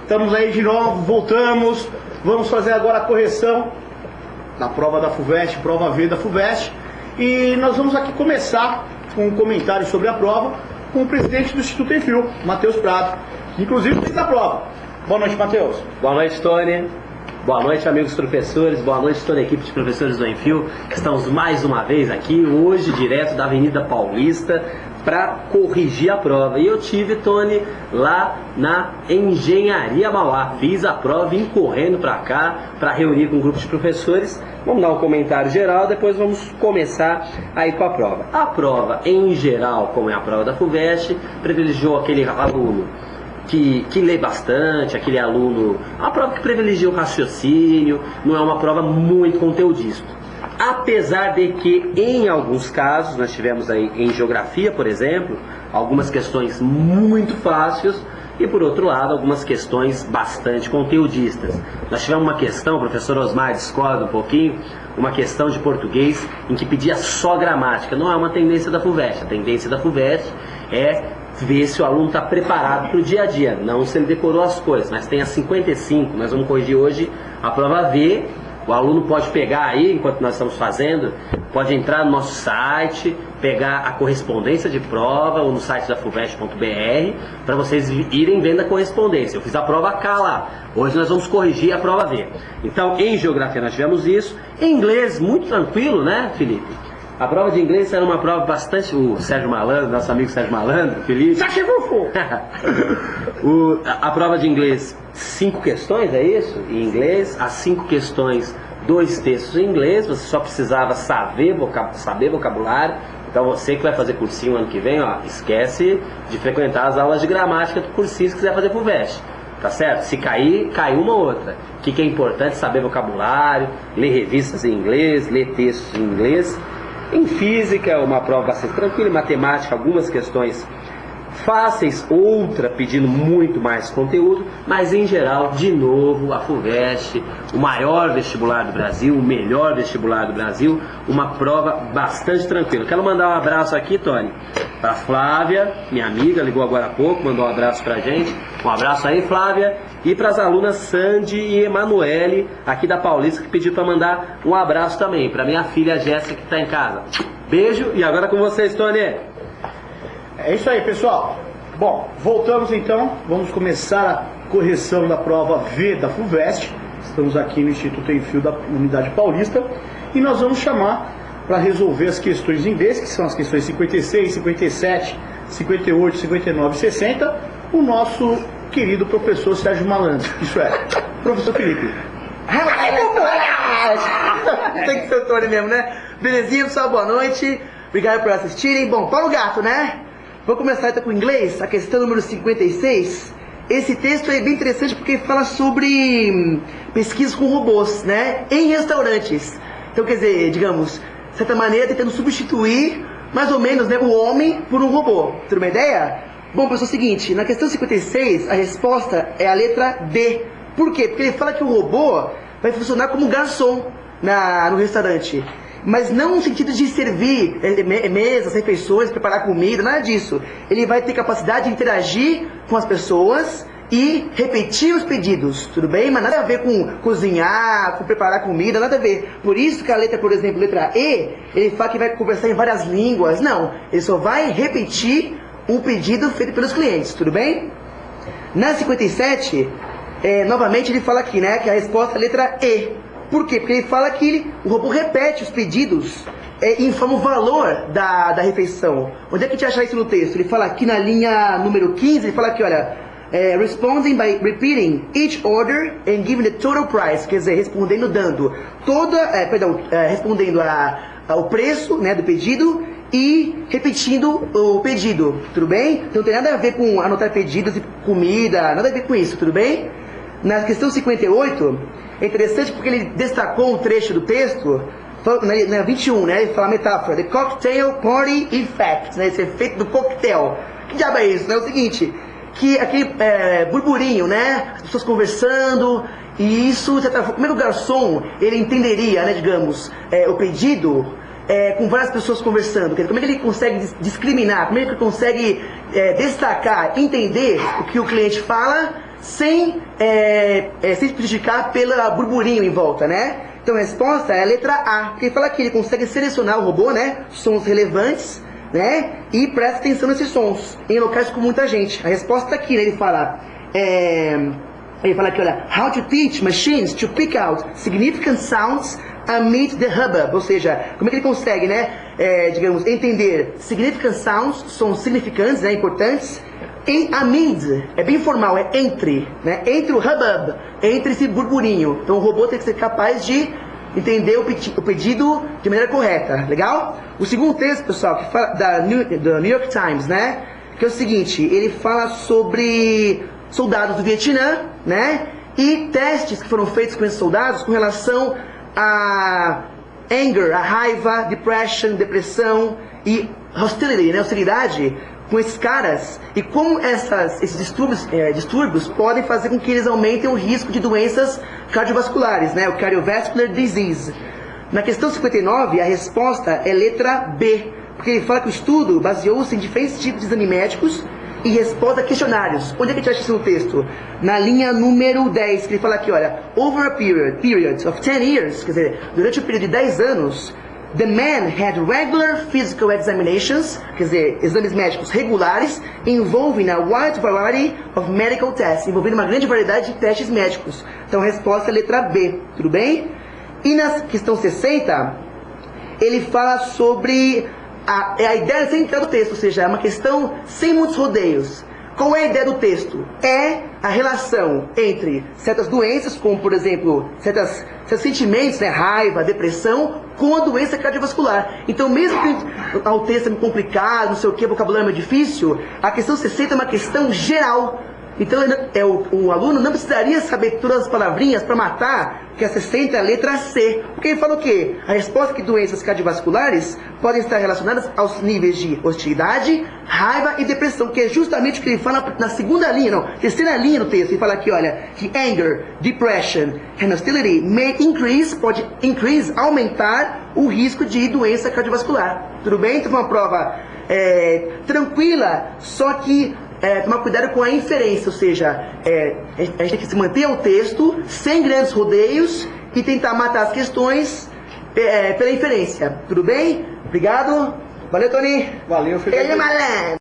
Estamos aí de novo, voltamos. Vamos fazer agora a correção da prova da FUVEST, prova V da FUVEST. E nós vamos aqui começar com um comentário sobre a prova com o presidente do Instituto Enfio, Matheus Prado, que inclusive fez a prova. Boa noite, Matheus. Boa noite, Tony. Boa noite, amigos professores. Boa noite, toda a equipe de professores do Enfio. Estamos mais uma vez aqui, hoje, direto da Avenida Paulista, para corrigir a prova. E eu tive, Tony, lá na Engenharia Mauá. Fiz a prova, vim correndo para cá, para reunir com um grupo de professores. Vamos dar um comentário geral, depois vamos começar aí com a prova. A prova, em geral, como é a prova da FUVEST, privilegiou aquele aluno que lê bastante, aquele aluno... Uma prova que privilegia o raciocínio, não é uma prova muito conteudista. Apesar de que, em alguns casos, nós tivemos aí em geografia, por exemplo, algumas questões muito fáceis e, por outro lado, algumas questões bastante conteudistas. Nós tivemos uma questão, o professor Osmar discorda um pouquinho, uma questão de português em que pedia só gramática. Não é uma tendência da FUVEST. A tendência da FUVEST é ver se o aluno está preparado para o dia a dia, não se ele decorou as coisas, mas tem as 55, nós vamos corrigir hoje a prova V. O aluno pode pegar aí, enquanto nós estamos fazendo, pode entrar no nosso site, pegar a correspondência de prova ou no site da fuvest.br para vocês irem vendo a correspondência. Eu fiz a prova K lá, hoje nós vamos corrigir a prova V. Então, em geografia nós tivemos isso, em inglês muito tranquilo, né, Felipe? A prova de inglês era uma prova bastante... O Sérgio Malandro, nosso amigo Sérgio Malandro, Felipe... A prova de inglês, 5 questões, é isso? Em inglês, as 5 questões, 2 textos em inglês, você só precisava saber vocabulário. Então você que vai fazer cursinho ano que vem, ó, esquece de frequentar as aulas de gramática do cursinho se quiser fazer FUVEST. Tá certo? Se cair, caiu uma ou outra. O que é importante? Saber vocabulário, ler revistas em inglês, ler textos em inglês. Em física, uma prova bastante tranquila. Em matemática, algumas questões fáceis, outra pedindo muito mais conteúdo, mas em geral, de novo, a FUVEST, o maior vestibular do Brasil, o melhor vestibular do Brasil, uma prova bastante tranquila. Quero mandar um abraço aqui, Tony, para Flávia, minha amiga, ligou agora há pouco, mandou um abraço pra gente. Um abraço aí, Flávia, e para as alunas Sandy e Emanuele, aqui da Paulista, que pediu para mandar um abraço também, para minha filha Jéssica, que está em casa. Beijo, e agora com vocês, Tony. É isso aí, pessoal. Bom, voltamos então. Vamos começar a correção da prova V da FUVEST. Estamos aqui no Instituto Enfio da Unidade Paulista. E nós vamos chamar para resolver as questões em inglês, que são as questões 56, 57, 58, 59 e 60, o nosso querido professor Sérgio Malandro. Isso é, professor Felipe. Tem que ser o Tony mesmo, né? Belezinha, pessoal, boa noite. Obrigado por assistirem. Bom, Paulo Gato, né? Vou começar então com o inglês, a questão número 56. Esse texto é bem interessante porque fala sobre pesquisas com robôs, né? Em restaurantes. Então, quer dizer, digamos, de certa maneira, tentando substituir, mais ou menos, né, o homem por um robô. Tem uma ideia? Bom, pessoal, é o seguinte, na questão 56, a resposta é a letra D. Por quê? Porque ele fala que o robô vai funcionar como garçom no restaurante. Mas não no sentido de servir mesas, refeições, preparar comida, nada disso. Ele vai ter capacidade de interagir com as pessoas e repetir os pedidos, tudo bem? Mas nada a ver com cozinhar, com preparar comida, nada a ver. Por isso que a letra, por exemplo, letra E, ele fala que vai conversar em várias línguas. Não, ele só vai repetir um pedido feito pelos clientes, tudo bem? Na 57, novamente ele fala aqui, né, que a resposta é a letra E. Por quê? Porque ele fala que o robô repete os pedidos e informa o valor da refeição. Onde é que a gente acha isso no texto? Ele fala aqui na linha número 15, ele fala aqui, olha, responding by repeating each order and giving the total price, quer dizer, respondendo dando respondendo ao preço, né, do pedido e repetindo o pedido, tudo bem? Então não tem nada a ver com anotar pedidos e comida, nada a ver com isso, tudo bem? Na questão 58, é interessante porque ele destacou um trecho do texto, na 21, né? Ele fala a metáfora, the cocktail party effect, né? Esse efeito do coquetel. Que diabo é isso? Né? É o seguinte, que aquele burburinho, né? As pessoas conversando, e isso, como é que o garçom, ele entenderia, né, digamos, o pedido com várias pessoas conversando? Como é que ele consegue discriminar? Como é que ele consegue destacar, entender o que o cliente fala sem se prejudicar pelo burburinho em volta, né? Então a resposta é a letra A, porque ele fala que ele consegue selecionar o robô, né? Sons relevantes, né? E presta atenção nesses sons em locais com muita gente. A resposta tá aqui, né? Ele fala aqui, olha, how to teach machines to pick out significant sounds amid the hubbub, ou seja, como é que ele consegue, né, digamos, entender significant sounds, sons significantes, né, importantes, em amid, é bem formal, é entre, né, entre o hubbub, entre esse burburinho. Então o robô tem que ser capaz de entender o pedido de maneira correta, legal? O segundo texto, pessoal, que fala do New York Times, né, que é o seguinte, ele fala sobre soldados do Vietnã, né, e testes que foram feitos com esses soldados com relação a anger, a raiva, depression, depressão e hostility, né, hostilidade com esses caras, e como esses distúrbios podem fazer com que eles aumentem o risco de doenças cardiovasculares, né, o cardiovascular disease. Na questão 59, a resposta é letra B, porque ele fala que o estudo baseou-se em diferentes tipos de exames médicos e resposta a questionários. Onde é que a gente acha isso no texto? Na linha número 10, que ele fala aqui, olha, over a period of 10 years, quer dizer, durante o período de 10 anos, the man had regular physical examinations, quer dizer, exames médicos regulares, involving a wide variety of medical tests, envolvendo uma grande variedade de testes médicos. Então a resposta é a letra B, tudo bem? E na questão 60, ele fala sobre a ideia central do texto, ou seja, é uma questão sem muitos rodeios. Qual é a ideia do texto? É a relação entre certas doenças, como por exemplo, certos sentimentos, né, raiva, depressão, com a doença cardiovascular. Então mesmo que o texto é complicado, não sei o que, vocabulário é difícil, a questão 60 é uma questão geral. Então o aluno não precisaria saber todas as palavrinhas para matar, que a 60 é a letra C. Porque ele fala o quê? A resposta é que doenças cardiovasculares podem estar relacionadas aos níveis de hostilidade, raiva e depressão, que é justamente o que ele fala na segunda linha, não, terceira linha do texto. Ele fala aqui, olha, que anger, depression and hostility may increase, pode increase, aumentar o risco de doença cardiovascular. Tudo bem? Então foi uma prova tranquila, só que tomar cuidado com a inferência, ou seja, a gente tem que se manter ao texto, sem grandes rodeios, e tentar matar as questões pela inferência. Tudo bem? Obrigado. Valeu, Tony. Valeu, Felipe. Ele é malandro.